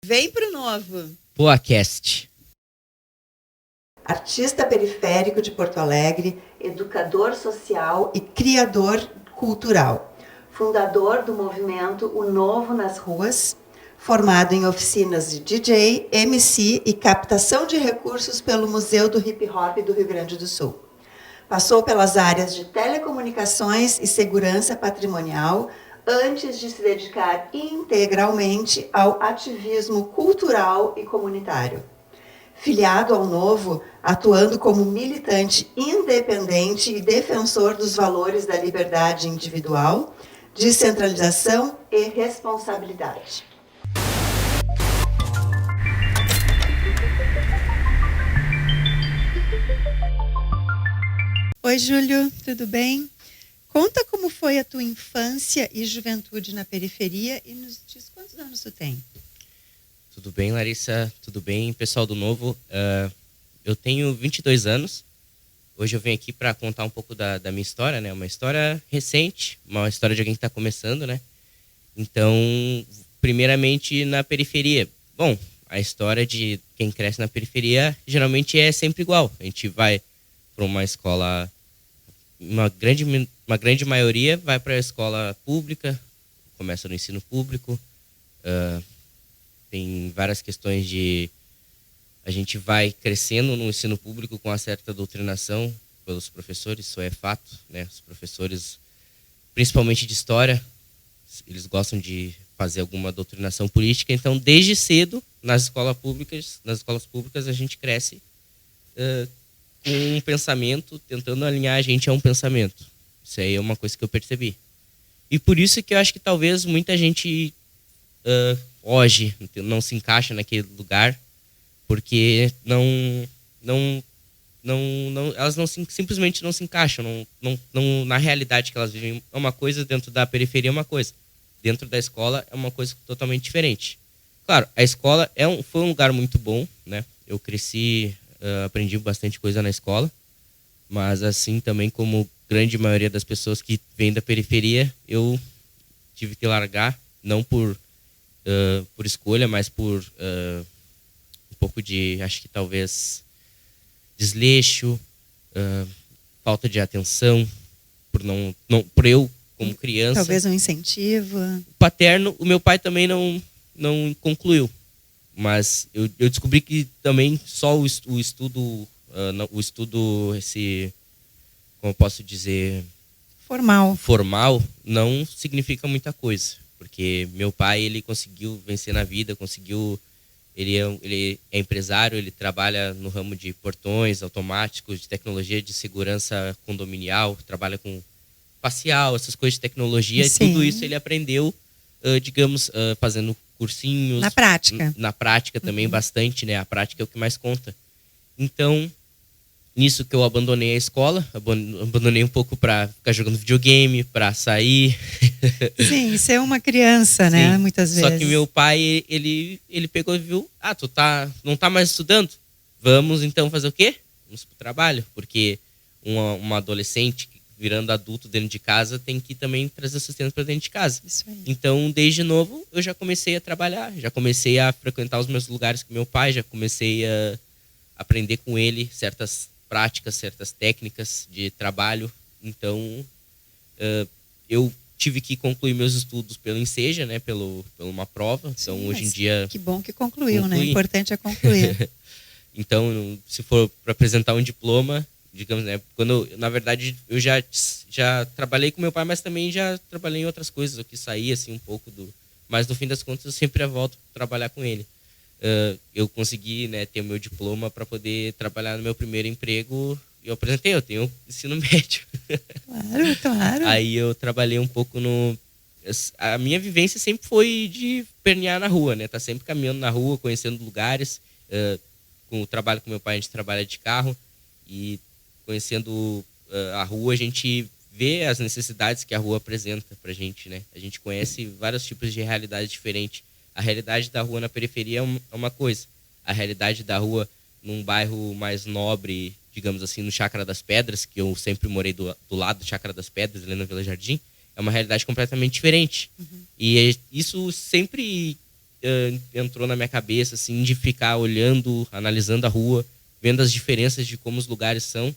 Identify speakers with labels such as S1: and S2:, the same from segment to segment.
S1: Vem pro novo.
S2: PoaCast.
S3: Artista periférico de Porto Alegre, educador social e criador cultural. Fundador do movimento O Novo nas Ruas, formado em oficinas de DJ, MC e captação de recursos pelo Museu do Hip Hop do Rio Grande do Sul. Passou pelas áreas de telecomunicações e segurança patrimonial, antes de se dedicar integralmente ao ativismo cultural e comunitário. Filiado ao Novo, atuando como militante independente e defensor dos valores da liberdade individual, descentralização e responsabilidade.
S1: Oi, Júlio, tudo bem? Conta como foi a tua infância e juventude na periferia e nos diz quantos anos tu tem.
S2: Tudo bem, Larissa? Tudo bem, pessoal do Novo? Eu tenho 22 anos. Hoje eu venho aqui para contar um pouco da minha história, né? Uma história recente, uma história de alguém que está começando, né? Então, primeiramente na periferia. Bom, a história de quem cresce na periferia geralmente é sempre igual. A gente vai para uma escola, uma grande maioria vai para a escola pública, começa no ensino público. Tem várias questões de... A gente vai crescendo no ensino público com uma certa doutrinação pelos professores, isso é fato, né? Os professores, principalmente de história, eles gostam de fazer alguma doutrinação política. Então, desde cedo, nas escolas públicas a gente cresce com um pensamento, tentando alinhar a gente a um pensamento. Isso aí é uma coisa que eu percebi. E por isso que eu acho que talvez muita gente... hoje não se encaixa naquele lugar porque elas simplesmente não se encaixam, não na realidade que elas vivem. É uma coisa, dentro da periferia é uma coisa, dentro da escola é uma coisa totalmente diferente. Claro, a escola foi um lugar muito bom, né? Eu cresci, aprendi bastante coisa na escola, mas assim também como grande maioria das pessoas que vêm da periferia, eu tive que largar, não por escolha, mas por um pouco de, acho que talvez, desleixo, falta de atenção, por eu, como criança.
S1: Talvez um incentivo.
S2: Paterno, o meu pai também não concluiu, mas eu descobri que também só o estudo, esse, como eu posso dizer... Formal não significa muita coisa. Porque meu pai, ele conseguiu vencer na vida, ele é empresário, ele trabalha no ramo de portões automáticos, de tecnologia de segurança condominial, trabalha com facial, essas coisas de tecnologia. Sim. E tudo isso ele aprendeu, fazendo cursinhos.
S1: Na prática.
S2: Na prática também bastante, né? A prática é o que mais conta. Então... Nisso que eu abandonei a escola, abandonei um pouco para ficar jogando videogame, para sair.
S1: Sim, ser uma criança, né?
S2: Sim.
S1: Muitas vezes.
S2: Só que meu pai, ele pegou e viu, tu não tá mais estudando? Vamos então fazer o quê? Vamos pro trabalho, porque uma adolescente virando adulto dentro de casa tem que também trazer sustento para dentro de casa.
S1: Isso aí.
S2: Então, desde novo, eu já comecei a trabalhar, já comecei a frequentar os meus lugares com meu pai, já comecei a aprender com ele certas práticas, certas técnicas de trabalho. Então, eu tive que concluir meus estudos pelo Enseja, né, pela uma prova. Então, hoje em dia...
S1: Que bom que concluiu, né? O importante é concluir.
S2: Então, se for para apresentar um diploma, digamos, né, na verdade, eu já trabalhei com meu pai, mas também já trabalhei em outras coisas. Eu quis sair, assim, um pouco Mas, no fim das contas, eu sempre volto para trabalhar com ele. Eu consegui, né, ter o meu diploma para poder trabalhar no meu primeiro emprego. Eu apresentei, eu tenho ensino médio.
S1: Claro.
S2: Aí eu trabalhei um pouco a minha vivência sempre foi de pernear na rua, né? Tá sempre caminhando na rua, conhecendo lugares. Com o trabalho com meu pai, a gente trabalha de carro. E conhecendo a rua, a gente vê as necessidades que a rua apresenta pra gente, né? A gente conhece vários tipos de realidades diferentes. A realidade da rua na periferia é uma coisa. A realidade da rua num bairro mais nobre, digamos assim, no Chácara das Pedras, que eu sempre morei do lado do Chácara das Pedras, ali na Vila Jardim, é uma realidade completamente diferente. E isso sempre entrou na minha cabeça, assim, de ficar olhando, analisando a rua, vendo as diferenças de como os lugares são.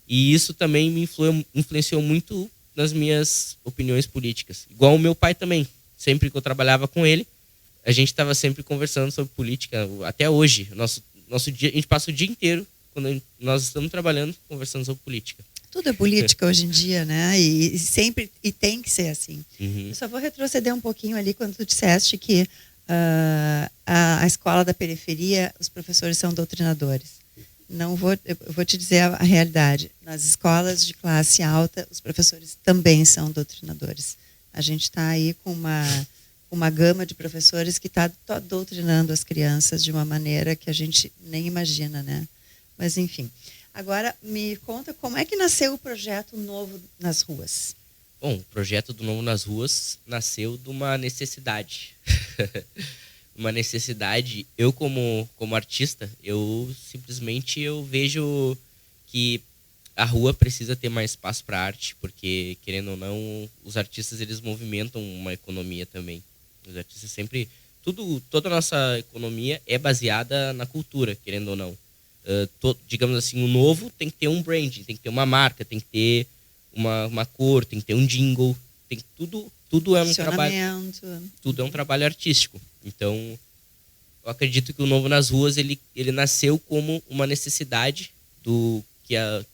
S2: E isso também me influenciou muito nas minhas opiniões políticas. Igual o meu pai também. Sempre que eu trabalhava com ele, a gente estava sempre conversando sobre política. Até hoje, nosso dia, a gente passa o dia inteiro, quando nós estamos trabalhando, conversando sobre política.
S1: Tudo é política hoje em dia, né? E sempre tem que ser assim. Eu só vou retroceder um pouquinho ali quando tu disseste que a escola da periferia, os professores são doutrinadores. Eu vou te dizer a realidade. Nas escolas de classe alta, os professores também são doutrinadores. A gente está aí com uma gama de professores que está doutrinando as crianças de uma maneira que a gente nem imagina, né? Mas, enfim. Agora, me conta como é que nasceu o projeto Novo nas Ruas.
S2: Bom, o projeto do Novo nas Ruas nasceu de uma necessidade. Uma necessidade. Eu, como artista, eu simplesmente vejo que a rua precisa ter mais espaço para arte, porque, querendo ou não, os artistas eles movimentam uma economia também. Os artistas sempre... Toda a nossa economia é baseada na cultura, querendo ou não. Digamos assim, o novo tem que ter um branding, tem que ter uma marca, tem que ter uma cor, tem que ter um jingle, tudo é um trabalho, tudo é um trabalho artístico. Então, eu acredito que o Novo nas Ruas ele nasceu como uma necessidade do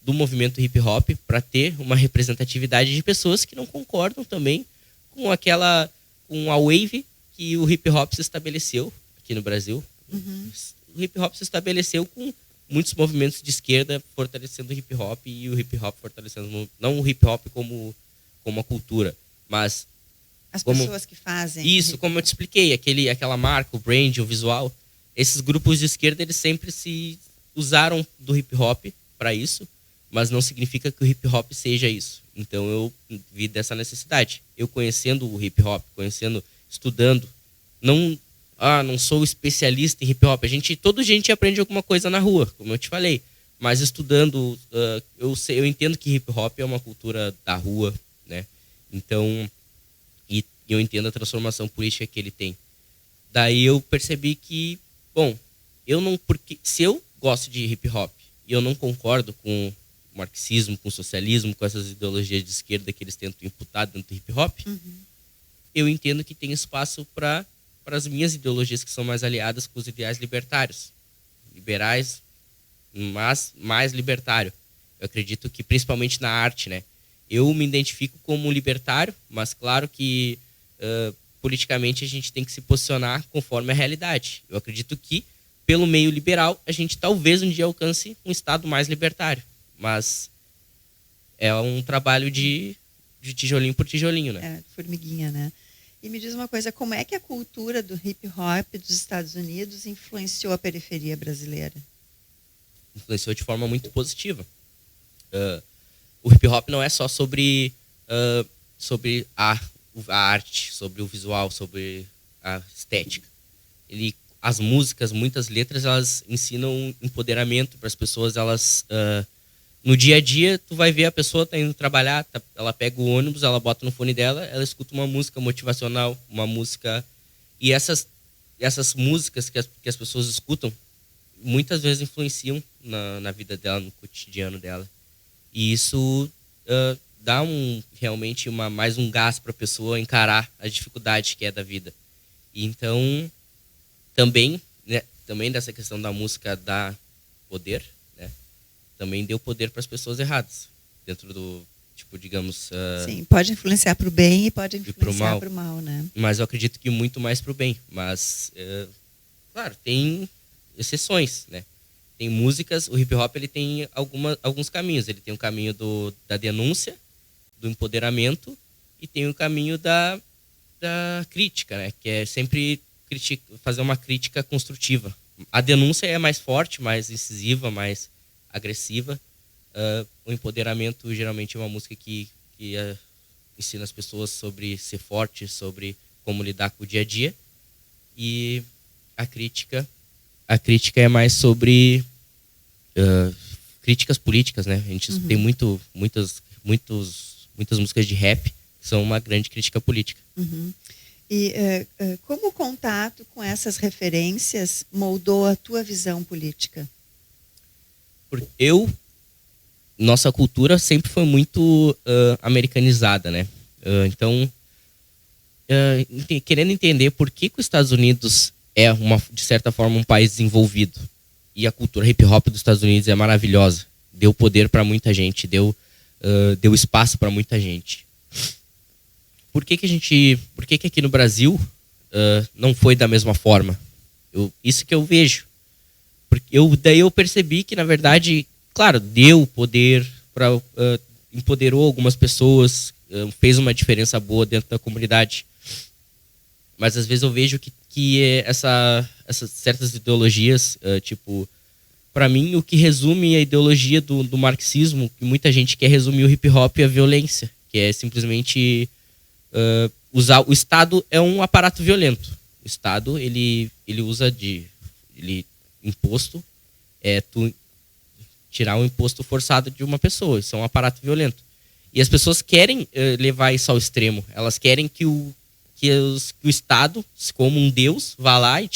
S2: movimento hip hop para ter uma representatividade de pessoas que não concordam também com a wave que o hip hop se estabeleceu aqui no Brasil. O hip hop se estabeleceu com muitos movimentos de esquerda fortalecendo o hip hop e o hip hop fortalecendo não o hip hop como a cultura, mas
S1: as pessoas que fazem.
S2: Isso, como eu te expliquei, aquela marca, o brand, o visual. Esses grupos de esquerda, eles sempre se usaram do hip hop para isso, mas não significa que o hip hop seja isso. Então eu vi dessa necessidade. Eu conhecendo o hip hop, estudando, não sou especialista em hip hop. Toda gente aprende alguma coisa na rua, como eu te falei. Mas estudando, eu entendo que hip hop é uma cultura da rua, né? Então, e eu entendo a transformação política que ele tem. Daí eu percebi que, bom, porque se eu gosto de hip hop e eu não concordo com o marxismo, com o socialismo, com essas ideologias de esquerda que eles tentam imputar dentro do hip hop, eu entendo que tem espaço para as minhas ideologias que são mais aliadas com os ideais libertários. Liberais, mas mais libertário. Eu acredito que principalmente na arte, né? Eu me identifico como libertário, mas claro que politicamente a gente tem que se posicionar conforme a realidade. Eu acredito que pelo meio liberal a gente talvez um dia alcance um estado mais libertário, mas é um trabalho de tijolinho por tijolinho, né?
S1: Formiguinha, né? E me diz uma coisa, como é que a cultura do hip hop dos Estados Unidos influenciou a periferia brasileira?
S2: Influenciou de forma muito positiva. O hip hop não é só sobre a arte, sobre o visual, sobre a estética. As músicas, muitas letras, elas ensinam empoderamento para as pessoas. No dia a dia, tu vai ver a pessoa tá indo trabalhar, ela pega o ônibus, ela bota no fone dela, ela escuta uma música motivacional, uma música... E essas músicas que as pessoas escutam, muitas vezes influenciam na vida dela, no cotidiano dela. E isso dá realmente mais um gás para a pessoa encarar a dificuldade que é da vida. E então, também dessa questão da música dá poder, né? Também deu poder para as pessoas erradas. Dentro do, digamos...
S1: Sim, pode influenciar para o bem e pode influenciar para o mal, né?
S2: Mas eu acredito que muito mais para o bem. Mas, claro, tem exceções, né? Tem músicas, o hip hop ele tem alguns caminhos. Ele tem o caminho da denúncia, do empoderamento, e tem o caminho da crítica, né? Que é sempre fazer uma crítica construtiva. A denúncia é mais forte, mais incisiva, mais agressiva. O empoderamento geralmente é uma música que ensina as pessoas sobre ser forte, sobre como lidar com o dia a dia. E a crítica é mais sobre críticas políticas, né? A gente tem muitas músicas de rap que são uma grande crítica política.
S1: E como o contato com essas referências moldou a tua visão política?
S2: Porque nossa cultura sempre foi muito americanizada, né? Então, querendo entender por que os Estados Unidos é, de certa forma, um país desenvolvido. E a cultura hip-hop dos Estados Unidos é maravilhosa. Deu poder para muita gente, deu espaço para muita gente. Por que aqui no Brasil não foi da mesma forma? Isso que eu vejo. Porque daí eu percebi que, na verdade, claro, deu poder, empoderou algumas pessoas, fez uma diferença boa dentro da comunidade. Mas às vezes eu vejo que essas certas ideologias, tipo, para mim, o que resume a ideologia do marxismo, que muita gente quer resumir o hip-hop, é a violência, que é simplesmente usar... O Estado é um aparato violento. O Estado, ele usa imposto, tu tirar um imposto forçado de uma pessoa. Isso é um aparato violento. E as pessoas querem levar isso ao extremo. Elas querem que o Estado, como um deus, vá lá e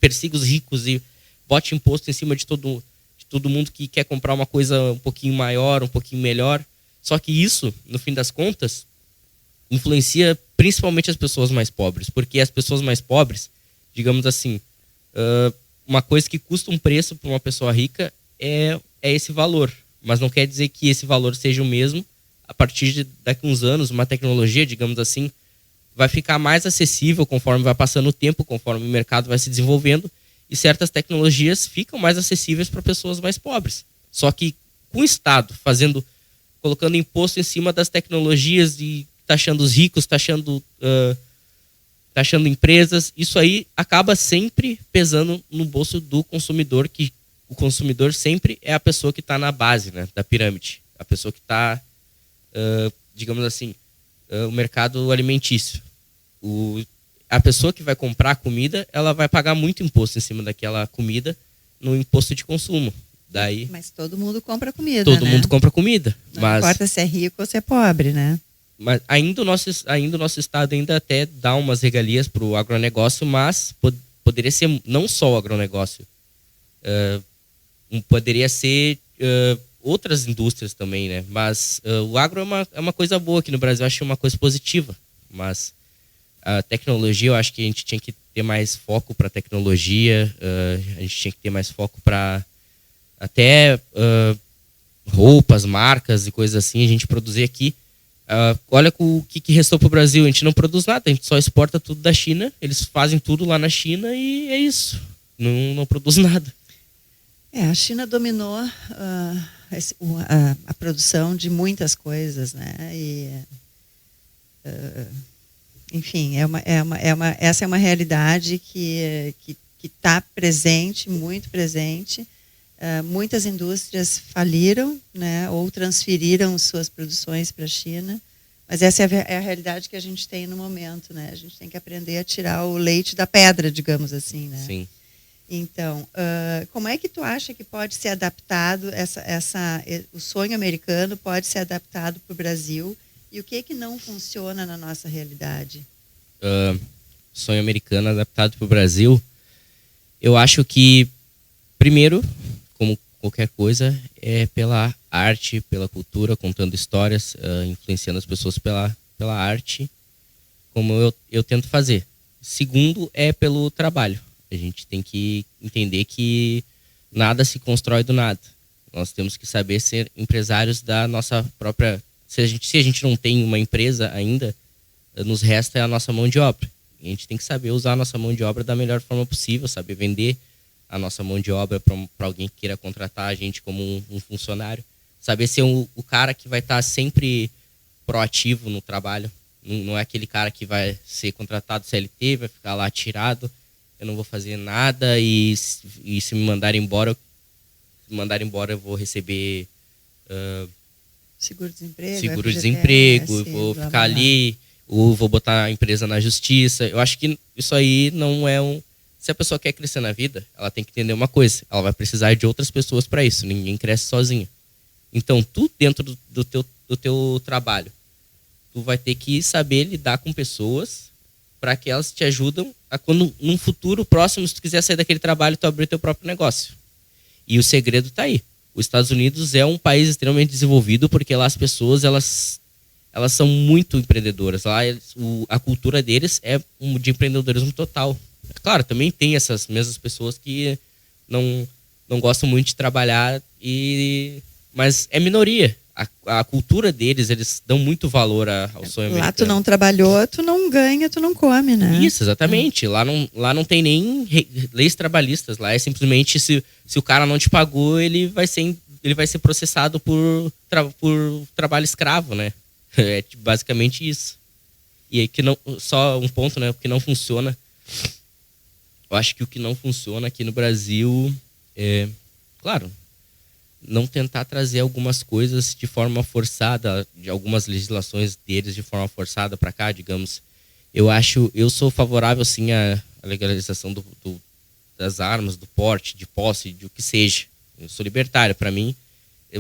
S2: persiga os ricos e bote imposto em cima de todo mundo que quer comprar uma coisa um pouquinho maior, um pouquinho melhor. Só que isso, no fim das contas, influencia principalmente as pessoas mais pobres. Porque as pessoas mais pobres, digamos assim, uma coisa que custa um preço para uma pessoa rica é esse valor. Mas não quer dizer que esse valor seja o mesmo. A partir de daqui a uns anos, uma tecnologia, digamos assim, vai ficar mais acessível conforme vai passando o tempo, conforme o mercado vai se desenvolvendo, e certas tecnologias ficam mais acessíveis para pessoas mais pobres. Só que com o Estado colocando imposto em cima das tecnologias e taxando os ricos, taxando empresas, isso aí acaba sempre pesando no bolso do consumidor, que o consumidor sempre é a pessoa que está na base, né, da pirâmide, a pessoa que está, digamos assim, o mercado alimentício. A pessoa que vai comprar a comida, ela vai pagar muito imposto em cima daquela comida no imposto de consumo.
S1: Mas todo mundo compra comida,
S2: todo mundo compra comida.
S1: Não importa se é rico ou se é pobre, né?
S2: Mas ainda o nosso estado ainda até dá umas regalias para o agronegócio, mas poderia ser não só o agronegócio. Poderia ser outras indústrias também, né? Mas o agro é uma coisa boa aqui no Brasil, eu acho uma coisa positiva. Mas a tecnologia, eu acho que a gente tinha que ter mais foco para tecnologia, a gente tinha que ter mais foco para até roupas, marcas e coisas assim, a gente produzir aqui. Olha o que restou para o Brasil, a gente não produz nada, a gente só exporta tudo da China, eles fazem tudo lá na China e é isso, não produz nada.
S1: A China dominou a produção de muitas coisas, né? E, enfim, essa é uma realidade que está presente, muito presente. Muitas indústrias faliram, né, ou transferiram suas produções para a China, mas essa é a realidade que a gente tem no momento, né? A gente tem que aprender a tirar o leite da pedra, digamos assim, né?
S2: Sim.
S1: Então, como é que tu acha que pode ser adaptado o sonho americano pode ser adaptado para o Brasil, e o que não funciona na nossa realidade?
S2: Sonho americano adaptado para o Brasil, eu acho que primeiro, como qualquer coisa, é pela arte, pela cultura, contando histórias, influenciando as pessoas pela arte, como eu tento fazer. Segundo, é pelo trabalho. A gente tem que entender que nada se constrói do nada. Nós temos que saber ser empresários da nossa própria... Se a gente não tem uma empresa ainda, nos resta a nossa mão de obra. A gente tem que saber usar a nossa mão de obra da melhor forma possível, saber vender a nossa mão de obra para alguém que queira contratar a gente como um funcionário. Saber ser o cara que vai estar sempre proativo no trabalho. Não é aquele cara que vai ser contratado CLT, vai ficar lá tirado, eu não vou fazer nada e se me mandarem embora, eu vou receber seguro-desemprego, vou ficar ali, ou vou botar a empresa na justiça. Eu acho que isso aí não é Se a pessoa quer crescer na vida, ela tem que entender uma coisa. Ela vai precisar de outras pessoas para isso. Ninguém cresce sozinho. Então, tu dentro do teu trabalho, tu vai ter que saber lidar com pessoas para que elas te ajudem a quando, num futuro próximo, se tu quiser sair daquele trabalho, tu abrir teu próprio negócio. E o segredo tá aí. Os Estados Unidos é um país extremamente desenvolvido porque lá as pessoas, elas são muito empreendedoras. Lá a cultura deles é de empreendedorismo total. Claro, também tem essas mesmas pessoas que não gostam muito de trabalhar, mas é minoria. A cultura deles, eles dão muito valor ao sonho americano.
S1: Lá tu não trabalhou, tu não ganha, tu não come, né?
S2: Isso, exatamente. Lá não tem nem leis trabalhistas. Lá é simplesmente se o cara não te pagou, ele vai ser processado por trabalho escravo, né? É basicamente isso. E aí só um ponto, né? O que não funciona. Eu acho que o que não funciona aqui no Brasil é, claro, não tentar trazer algumas coisas de forma forçada, de algumas legislações deles de forma forçada para cá, digamos. Eu sou favorável, sim, à legalização das armas, do porte, de posse, de o que seja. Eu sou libertário. Para mim,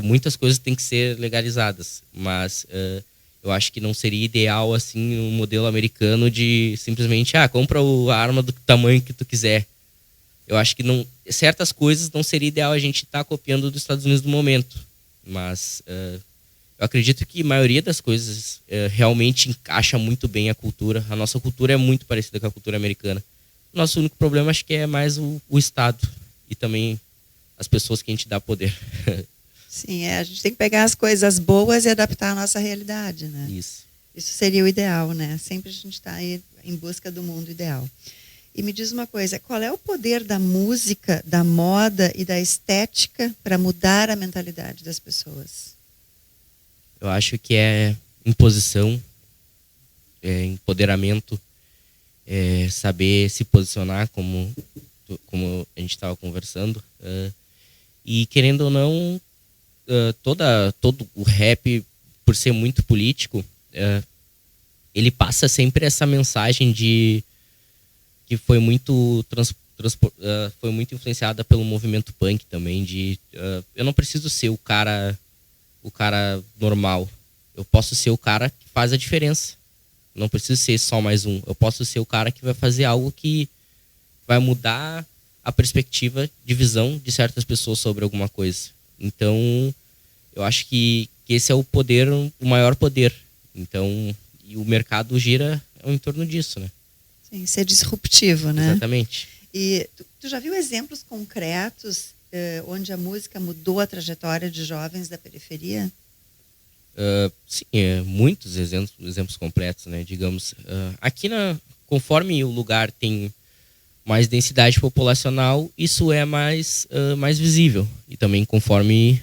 S2: muitas coisas têm que ser legalizadas, mas eu acho que não seria ideal, assim, um modelo americano de simplesmente, compra a arma do tamanho que tu quiser. Eu acho que certas coisas não seria ideal a gente estar copiando dos Estados Unidos no momento. Mas eu acredito que a maioria das coisas realmente encaixa muito bem a cultura. A nossa cultura é muito parecida com a cultura americana. O nosso único problema, acho que é mais o Estado e também as pessoas que a gente dá poder.
S1: Sim, a gente tem que pegar as coisas boas e adaptar à nossa realidade, né?
S2: Isso
S1: seria o ideal, né? Sempre a gente está aí em busca do mundo ideal. E me diz uma coisa, qual é o poder da música, da moda e da estética para mudar a mentalidade das pessoas?
S2: Eu acho que é imposição, empoderamento, saber se posicionar, como a gente estava conversando. E querendo ou não, todo o rap, por ser muito político, ele passa sempre essa mensagem que foi muito foi muito influenciada pelo movimento punk também, eu não preciso ser o cara normal, eu posso ser o cara que faz a diferença, não preciso ser só mais um, eu posso ser o cara que vai fazer algo que vai mudar a perspectiva de visão de certas pessoas sobre alguma coisa. Então eu acho que esse é o maior poder. Então, e o mercado gira em torno disso, né?
S1: Sim, ser disruptivo, né?
S2: Exatamente.
S1: E tu já viu exemplos concretos onde a música mudou a trajetória de jovens da periferia?
S2: Sim, muitos exemplos completos, né? Digamos, aqui conforme o lugar tem mais densidade populacional, isso é mais visível. E também conforme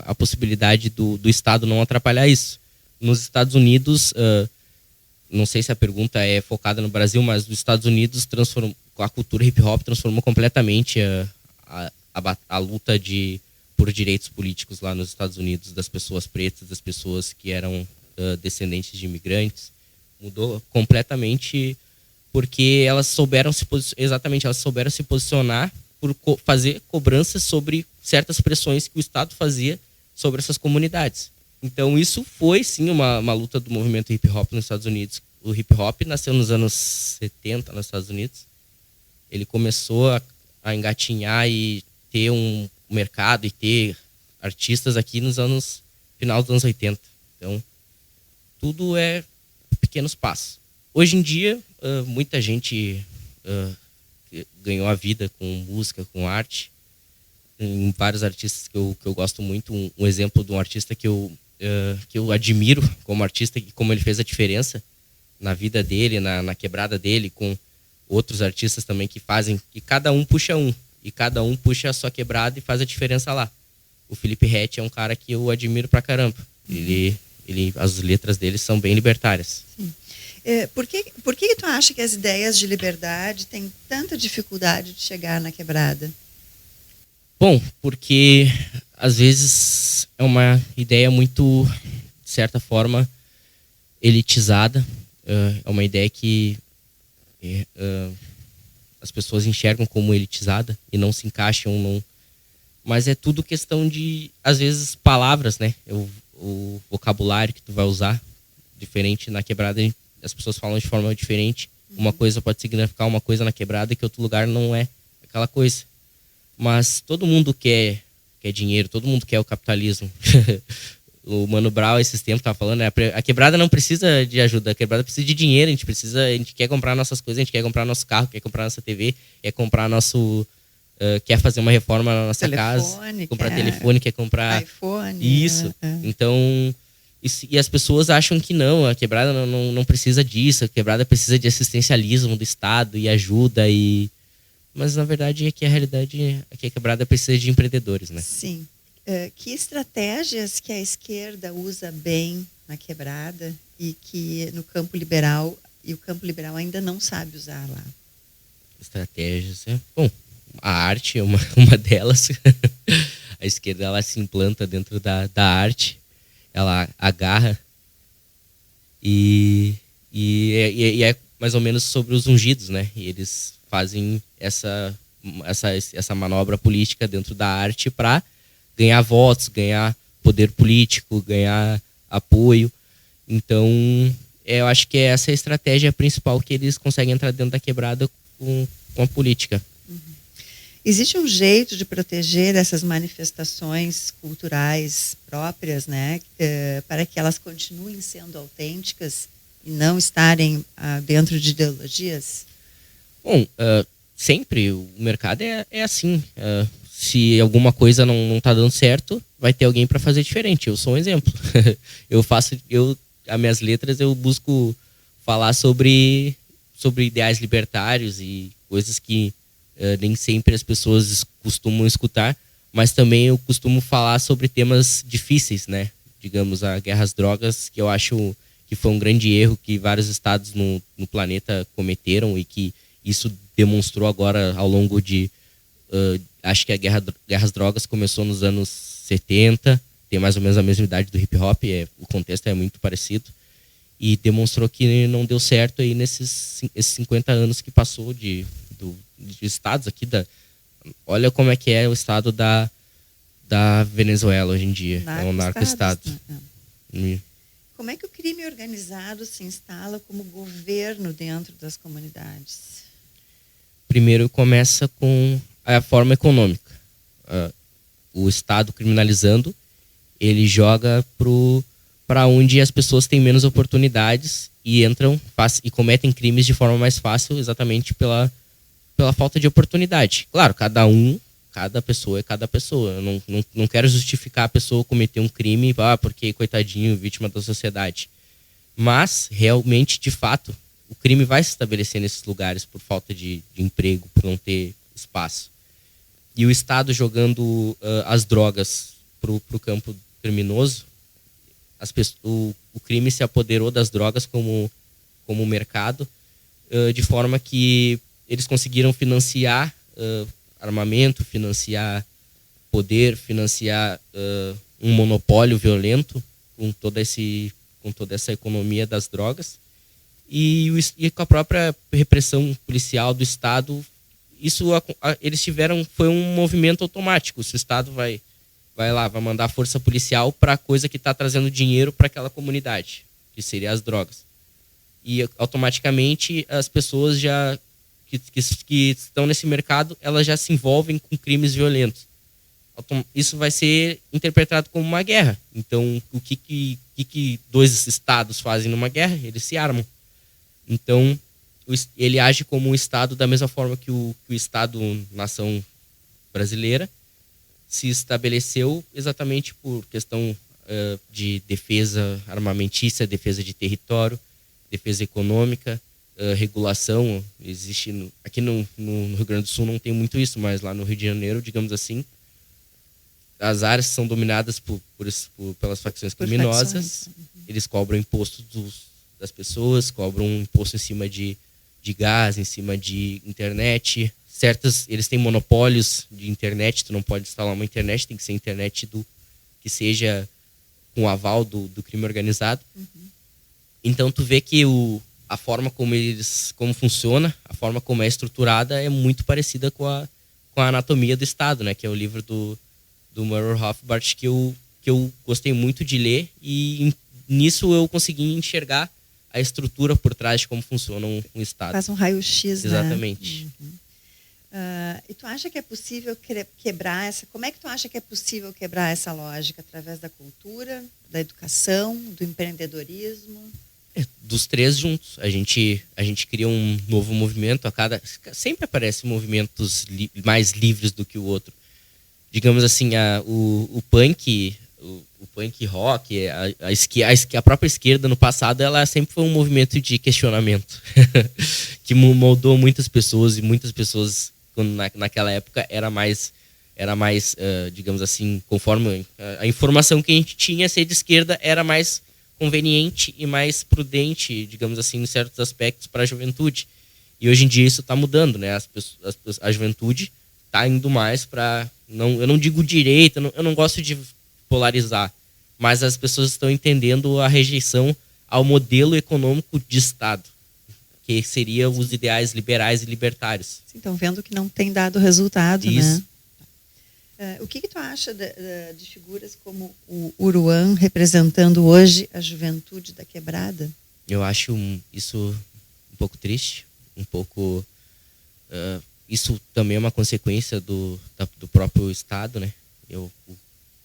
S2: a possibilidade do Estado não atrapalhar isso. Nos Estados Unidos, não sei se a pergunta é focada no Brasil, mas nos Estados Unidos a cultura hip-hop transformou completamente a luta por direitos políticos lá nos Estados Unidos, das pessoas pretas, das pessoas que eram descendentes de imigrantes. Mudou completamente porque elas souberam se posicionar por fazer cobranças sobre certas pressões que o Estado fazia sobre essas comunidades. Então isso foi sim uma luta do movimento hip hop nos Estados Unidos. O hip hop nasceu nos anos 70 nos Estados Unidos. Ele começou a engatinhar e ter um mercado e ter artistas aqui final dos anos 80. Então tudo é pequenos passos. Hoje em dia muita gente ganhou a vida com música, com arte. Tem vários artistas que eu gosto muito. Um exemplo de um artista que eu admiro como artista e como ele fez a diferença na vida dele, na quebrada dele, com outros artistas também que fazem, que cada um puxa e cada um puxa a sua quebrada e faz a diferença lá. O Felipe Ret é um cara que eu admiro pra caramba. As letras dele são bem libertárias.
S1: Sim. Por que tu acha que as ideias de liberdade têm tanta dificuldade de chegar na quebrada?
S2: Bom, porque às vezes é uma ideia muito, de certa forma, elitizada. É uma ideia que as pessoas enxergam como elitizada e não se encaixam. Mas é tudo questão de, às vezes, palavras, né? O vocabulário que tu vai usar. diferente na quebrada, as pessoas falam de forma diferente. Uma coisa pode significar uma coisa na quebrada que outro lugar não é aquela coisa. Mas todo mundo quer dinheiro, todo mundo quer o capitalismo. O Mano Brown, esses tempos, estava falando, né? A quebrada não precisa de ajuda, a quebrada precisa de dinheiro, a gente quer comprar nossas coisas, a gente quer comprar nosso carro, quer comprar nossa TV, quer comprar quer fazer uma reforma na nossa casa, comprar telefone, quer comprar
S1: iPhone.
S2: Isso. Então, e as pessoas acham que não, a quebrada não precisa disso, a quebrada precisa de assistencialismo do Estado e ajuda, mas na verdade é que a realidade é que a quebrada precisa de empreendedores, né?
S1: Sim. Que estratégias que a esquerda usa bem na quebrada e que no campo liberal, e o campo liberal ainda não sabe usar lá?
S2: Estratégias, bom, a arte é uma delas. A esquerda, ela se implanta dentro da arte, ela agarra e é mais ou menos sobre os ungidos, né? E eles fazem essa manobra política dentro da arte para ganhar votos, ganhar poder político, ganhar apoio. Então, eu acho que essa é a estratégia principal que eles conseguem entrar dentro da quebrada com a política.
S1: Existe um jeito de proteger essas manifestações culturais próprias, né, para que elas continuem sendo autênticas e não estarem dentro de ideologias?
S2: Bom, sempre o mercado é assim. Se alguma coisa não tá dando certo, vai ter alguém para fazer diferente. Eu sou um exemplo. As minhas letras eu busco falar sobre ideais libertários e coisas que nem sempre as pessoas costumam escutar, mas também eu costumo falar sobre temas difíceis, né? Digamos, a guerra às drogas, que eu acho que foi um grande erro que vários estados no planeta cometeram e que isso demonstrou agora ao longo de... acho que a guerra às drogas começou nos anos 70, tem mais ou menos a mesma idade do hip hop, o contexto é muito parecido, e demonstrou que não deu certo aí esses 50 anos que passou de estados aqui. Olha como é que é o estado da Venezuela hoje em dia. É um narco-estado.
S1: Né? Como é que o crime organizado se instala como governo dentro das comunidades?
S2: Primeiro começa com a forma econômica. O Estado criminalizando, ele joga para onde as pessoas têm menos oportunidades e entram e cometem crimes de forma mais fácil, exatamente pela falta de oportunidade. Claro, cada pessoa é cada pessoa. Eu não quero justificar a pessoa cometer um crime porque, coitadinho, vítima da sociedade. Mas, realmente, de fato, o crime vai se estabelecer nesses lugares por falta de emprego, por não ter espaço. E o Estado jogando as drogas pro campo criminoso, o crime se apoderou das drogas como mercado, de forma que eles conseguiram financiar armamento, financiar poder, financiar um monopólio violento com toda essa economia das drogas. E com a própria repressão policial do Estado, eles foi um movimento automático. Se o Estado vai mandar força policial para a coisa que está trazendo dinheiro para aquela comunidade, que seria as drogas. E automaticamente as pessoas que estão nesse mercado, elas já se envolvem com crimes violentos. Isso vai ser interpretado como uma guerra. Então, o que dois estados fazem numa guerra? Eles se armam. Então, ele age como um Estado da mesma forma que o Estado-nação brasileira se estabeleceu exatamente por questão de defesa armamentícia, defesa de território, defesa econômica, regulação. Existe aqui no Rio Grande do Sul não tem muito isso, mas lá no Rio de Janeiro, digamos assim, as áreas são dominadas pelas facções criminosas. Eles cobram imposto das pessoas, cobram imposto em cima de gás, em cima de internet. Eles têm monopólios de internet, tu não pode instalar uma internet, tem que ser internet que seja com aval do crime organizado. Então tu vê que a forma como funciona, a forma como é estruturada é muito parecida com a Anatomia do Estado, né? Que é o livro do Murray Rothbard que eu gostei muito de ler e nisso eu consegui enxergar a estrutura por trás de como funciona um Estado.
S1: Faz um raio-x, né?
S2: Exatamente.
S1: E tu acha que é possível quebrar essa... Como é que tu acha que é possível quebrar essa lógica? Através da cultura, da educação, do empreendedorismo?
S2: Dos três juntos. A gente cria um novo movimento. Sempre aparecem movimentos mais livres do que o outro. Digamos assim, o punk rock, a própria esquerda no passado, ela sempre foi um movimento de questionamento que moldou muitas pessoas, e muitas pessoas naquela época era mais digamos assim, conforme a informação que a gente tinha, ser de esquerda era mais conveniente e mais prudente, digamos assim, em certos aspectos para a juventude. E hoje em dia isso está mudando, né? A juventude está indo mais para... eu não digo direita, eu não gosto de polarizar, mas as pessoas estão entendendo a rejeição ao modelo econômico de Estado, que seria os ideais liberais e libertários.
S1: Estão vendo que não tem dado resultado,
S2: isso,
S1: né? O que tu acha de figuras como o Uruan representando hoje a juventude da quebrada?
S2: Eu acho isso um pouco triste, um pouco... isso também é uma consequência do próprio Estado, né? Eu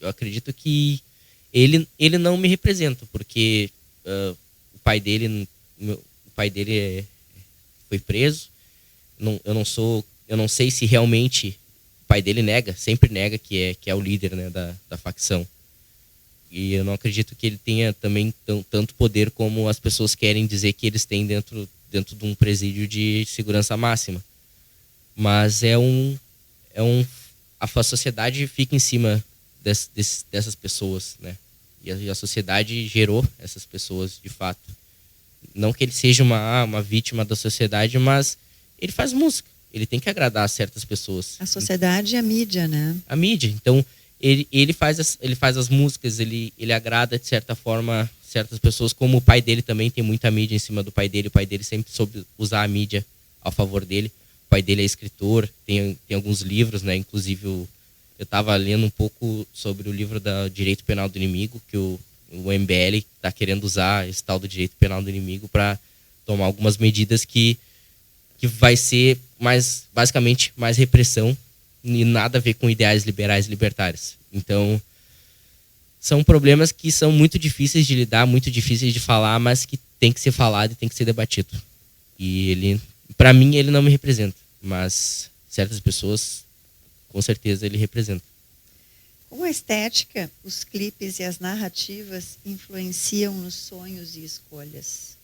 S2: acredito que ele não me representa, porque o pai dele foi preso. Eu não sei se realmente o pai dele sempre nega que é o líder, né, da facção. E eu não acredito que ele tenha também tanto poder como as pessoas querem dizer que eles têm dentro de um presídio de segurança máxima. Mas a sociedade fica em cima dessas pessoas, né? E a sociedade gerou essas pessoas, de fato. Não que ele seja uma vítima da sociedade, mas ele faz música. Ele tem que agradar certas pessoas.
S1: A sociedade e a mídia, né?
S2: A mídia. Então, ele faz as músicas, ele agrada, de certa forma, certas pessoas, como o pai dele também tem muita mídia em cima do pai dele. O pai dele sempre soube usar a mídia a favor dele. O pai dele é escritor, tem alguns livros, né? Inclusive, eu estava lendo um pouco sobre o livro do Direito Penal do Inimigo, que o MBL está querendo usar esse tal do Direito Penal do Inimigo para tomar algumas medidas que vai ser basicamente mais repressão e nada a ver com ideais liberais e libertários. Então, são problemas que são muito difíceis de lidar, muito difíceis de falar, mas que tem que ser falado e tem que ser debatido. E para mim, ele não me representa, mas certas pessoas, com certeza, ele representa.
S1: Como a estética, os clipes e as narrativas influenciam nos sonhos e escolhas?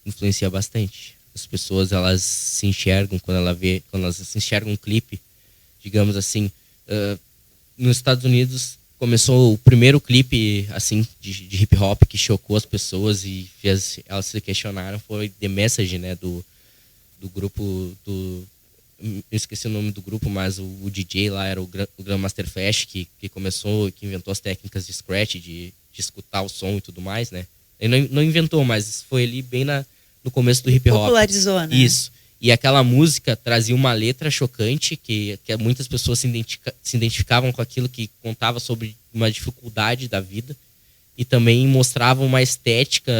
S2: Influencia bastante. As pessoas, elas se enxergam quando elas se enxergam um clipe, digamos assim. Nos Estados Unidos começou o primeiro clipe assim de hip hop que chocou as pessoas e elas se questionaram, foi The Message, né, do grupo eu esqueci o nome do grupo, mas o DJ lá era o Grandmaster Flash, que começou, que inventou as técnicas de scratch, de escutar o som e tudo mais, né? Ele não inventou, mas foi ali bem no começo do hip hop.
S1: Popularizou, né?
S2: Isso. E aquela música trazia uma letra chocante, que muitas pessoas se identificavam com aquilo, que contava sobre uma dificuldade da vida. E também mostrava uma estética,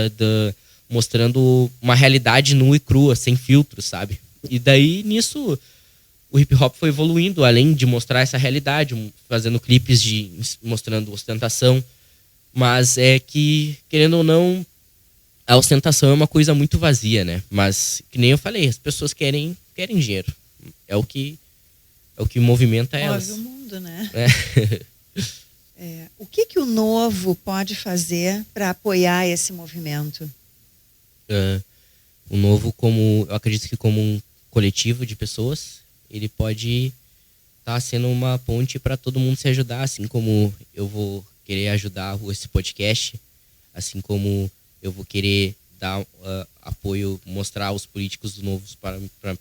S2: mostrando uma realidade nua e crua, sem filtros, sabe? E daí, nisso, o hip hop foi evoluindo, além de mostrar essa realidade, fazendo clipes mostrando ostentação. Mas é que, querendo ou não, a ostentação é uma coisa muito vazia, né? Mas, que nem eu falei, as pessoas querem dinheiro. É o que movimenta elas.
S1: Move o mundo, né? O que o Novo pode fazer para apoiar esse movimento?
S2: O Novo, eu acredito que como um coletivo de pessoas, ele pode estar sendo uma ponte para todo mundo se ajudar, assim como eu vou querer ajudar esse podcast, assim como eu vou querer dar apoio, mostrar os políticos novos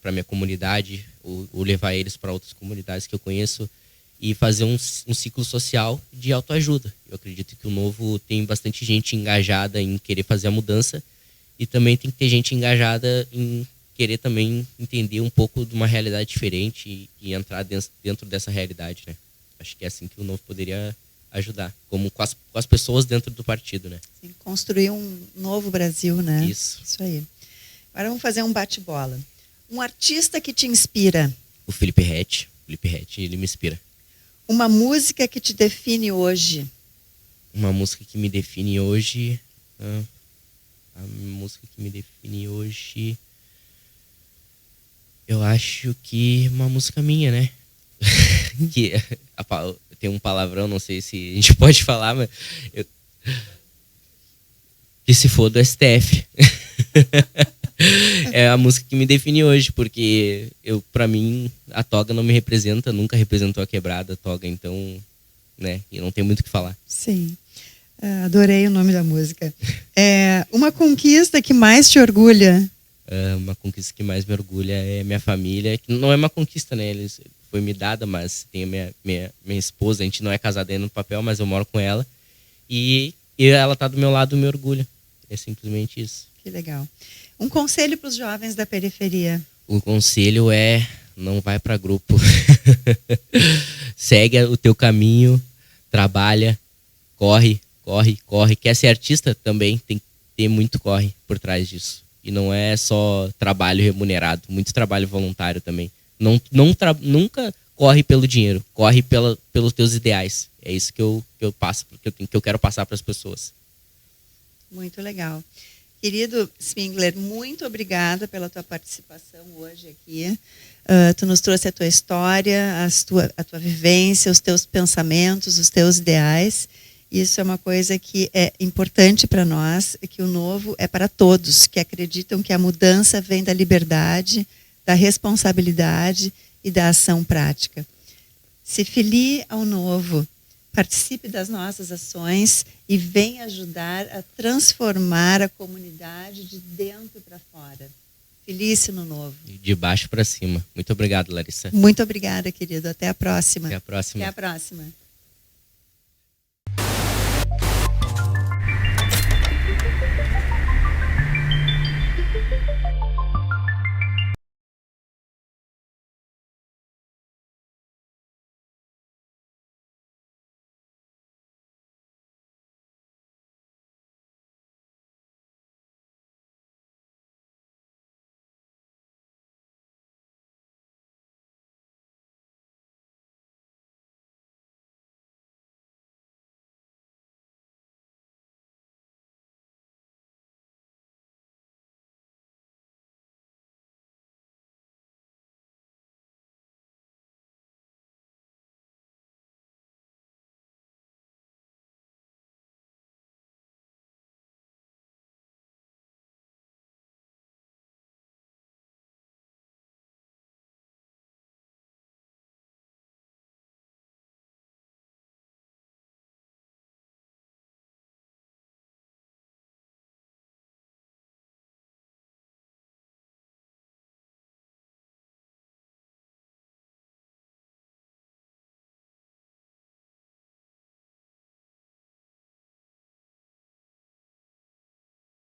S2: para minha comunidade, ou levar eles para outras comunidades que eu conheço, e fazer um ciclo social de autoajuda. Eu acredito que o Novo tem bastante gente engajada em querer fazer a mudança, e também tem que ter gente engajada em querer também entender um pouco de uma realidade diferente e entrar dentro dessa realidade, né? Acho que é assim que o Novo poderia ajudar, como com as pessoas dentro do partido, né?
S1: Sim, construir um novo Brasil, né?
S2: Isso.
S1: Isso aí. Agora vamos fazer um bate-bola. Um artista que te inspira.
S2: O Felipe Rett. Ele me inspira.
S1: Uma música que te define hoje.
S2: Uma música que me define hoje... a música que me define hoje... Eu acho que uma música minha, né? Que tem um palavrão, não sei se a gente pode falar, mas... Que se for do STF. É a música que me define hoje, porque pra mim, a toga não me representa, nunca representou a quebrada, a toga, então, né? E não tem muito o que falar.
S1: Sim. Adorei o nome da música. Uma conquista que mais te orgulha?
S2: Uma conquista que mais me orgulha é minha família, que não é uma conquista, né? Foi me dada, mas tem a minha esposa, a gente não é casado ainda no papel, mas eu moro com ela. E ela tá do meu lado, me orgulha. É simplesmente isso.
S1: Que legal. Um conselho para os jovens da periferia?
S2: O conselho é: não vai para grupo. Segue o teu caminho, trabalha, corre. Quer ser artista também, tem que ter muito corre por trás disso. E não é só trabalho remunerado, muito trabalho voluntário também. Nunca corre pelo dinheiro, corre pelos teus ideais. É isso que eu passo, que eu quero passar para as pessoas.
S1: Muito legal. Querido Spengler, muito obrigada pela tua participação hoje aqui. Tu nos trouxe a tua história, a tua vivência, os teus pensamentos, os teus ideais. Isso é uma coisa que é importante para nós, que o novo é para todos, que acreditam que a mudança vem da liberdade, da responsabilidade e da ação prática. Se filie ao novo, participe das nossas ações e venha ajudar a transformar a comunidade de dentro para fora. Feliz no novo.
S2: De baixo para cima. Muito obrigado, Larissa.
S1: Muito obrigada, querido. Até a próxima.
S2: Até a próxima.
S1: Até a próxima.